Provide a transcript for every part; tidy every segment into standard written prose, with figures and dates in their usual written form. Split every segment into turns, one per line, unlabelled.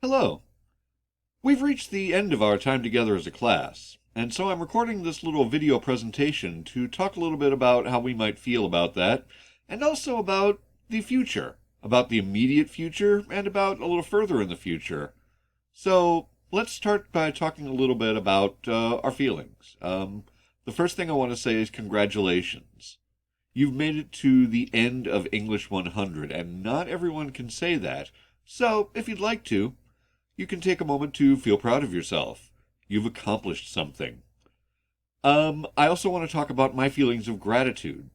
Hello. We've reached the end of our time together as a class, and so I'm recording this little video presentation to talk a little bit about how we might feel about that, and also about the future, about the immediate future, and about a little further in the future. So let's start by talking a little bit about our feelings. The first thing I want to say is congratulations. You've made it to the end of English 100, and not everyone can say that. So, if you'd like to, you can take a moment to feel proud of yourself. You've accomplished something. I also want to talk about my feelings of gratitude.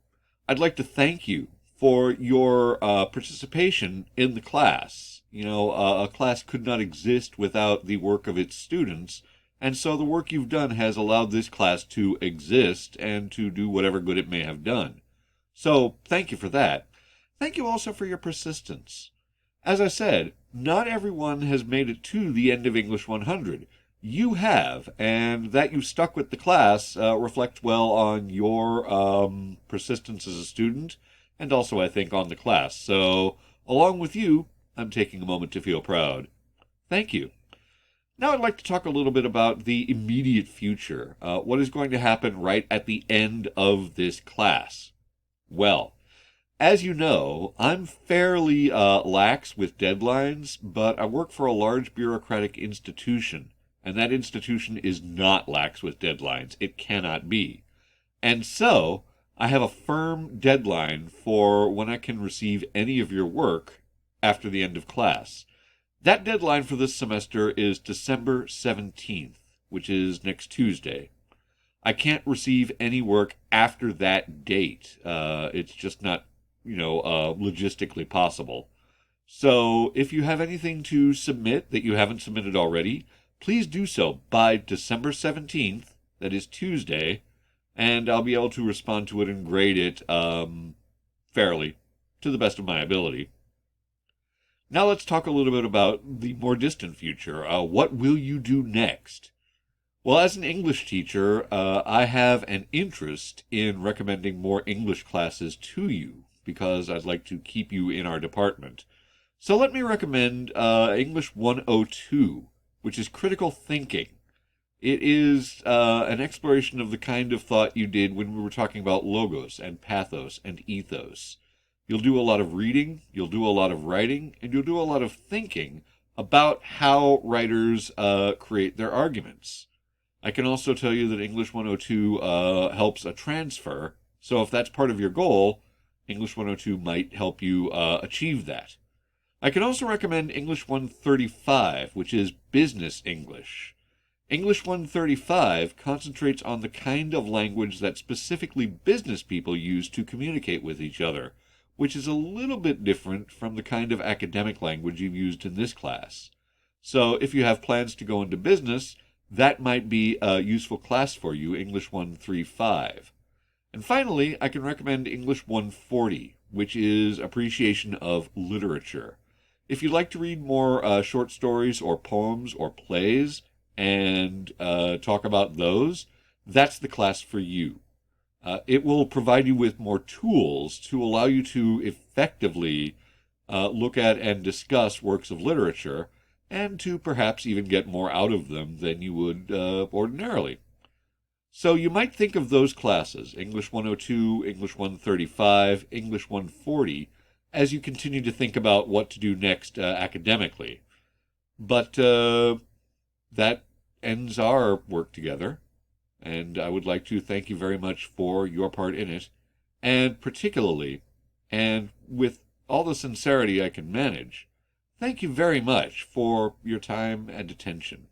I'd like to thank you for your participation in the class. A class could not exist without the work of its students, and so the work you've done has allowed this class to exist and to do whatever good it may have done. So, thank you for that. Thank you also for your persistence. As I said, not everyone has made it to the end of English 100. You have, and that you stuck with the class reflects well on your persistence as a student, and also, I think, on the class. So, along with you, I'm taking a moment to feel proud. Thank you. Now I'd like to talk a little bit about the immediate future. What is going to happen right at the end of this class? Well, as you know, I'm fairly lax with deadlines, but I work for a large bureaucratic institution, and that institution is not lax with deadlines. It cannot be. And so, I have a firm deadline for when I can receive any of your work after the end of class. That deadline for this semester is December 17th, which is next Tuesday. I can't receive any work after that date. It's just not, logistically possible. So if you have anything to submit that you haven't submitted already, please do so by December 17th, that is Tuesday, and I'll be able to respond to it and grade it fairly, to the best of my ability. Now let's talk a little bit about the more distant future. What will you do next? Well, as an English teacher, I have an interest in recommending more English classes to you because I'd like to keep you in our department. So let me recommend English 102, which is critical thinking. It is an exploration of the kind of thought you did when we were talking about logos and pathos and ethos. You'll do a lot of reading, you'll do a lot of writing, and you'll do a lot of thinking about how writers create their arguments. I can also tell you that English 102 helps a transfer, so if that's part of your goal, English 102 might help you achieve that. I can also recommend English 135, which is business English. English 135 concentrates on the kind of language that specifically business people use to communicate with each other, which is a little bit different from the kind of academic language you've used in this class. So if you have plans to go into business, that might be a useful class for you, English 135. And finally, I can recommend English 140, which is appreciation of literature. If you'd like to read more short stories or poems or plays and talk about those, that's the class for you. It will provide you with more tools to allow you to effectively look at and discuss works of literature, and to perhaps even get more out of them than you would ordinarily. So you might think of those classes, English 102, English 135, English 140, as you continue to think about what to do next academically. But that ends our work together, and I would like to thank you very much for your part in it, and particularly, and with all the sincerity I can manage, thank you very much for your time and attention.